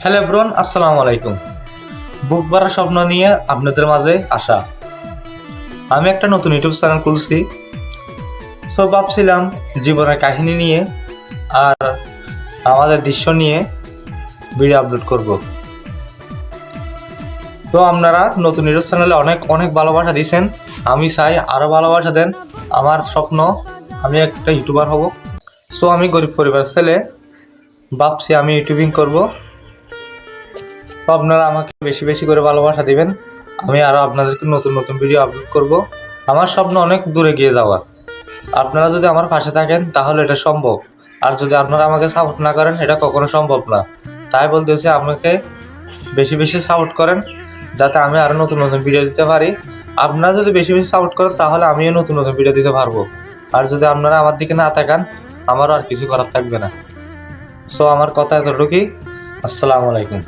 Hello everyone, আসসালামু আলাইকুম। বুক ভরা স্বপ্ন নিয়ে আপনাদের মাঝে আসা। আমি একটা নতুন ইউটিউব চ্যানেল খুলছি। সো ভাবছিলাম জীবনের কাহিনী নিয়ে আর আমাদের দৃশ্য নিয়ে ভিডিও আপলোড করব। তো আপনারা নতুন ইউটিউব চ্যানেলে অনেক অনেক ভালোবাসা দিয়েছেন। আমি চাই আরও ভালোবাসা দেন। আমার স্বপ্ন আমি একটা ইউটিউবার হব। সো আমি গরিব পরিবারের ছেলে, ভাবছি আমি ইউটিউবিং করব। তো আপনারা আমাকে বেশি বেশি করে ভালোবাসা দিবেন। আমি আরও আপনাদেরকে নতুন নতুন ভিডিও আপলোড করব। আমার স্বপ্ন অনেক দূরে গিয়ে যাওয়া। আপনারা যদি আমার পাশে থাকেন তাহলে এটা সম্ভব, আর যদি আপনারা আমাকে সাপোর্ট না করেন এটা কখনো সম্ভব না। তাই বলতেছি আমাকে বেশি বেশি সাপোর্ট করেন, যাতে আমি আরও নতুন নতুন ভিডিও দিতে পারি। আপনারা যদি বেশি বেশি সাপোর্ট করেন তাহলে আমিও নতুন নতুন ভিডিও দিতে পারবো। আর যদি আপনারা আমার দিকে না তাকান আমারও আর কিছু করার থাকবে না। সো আমার কথা এতটুকুই। আসসালামু আলাইকুম।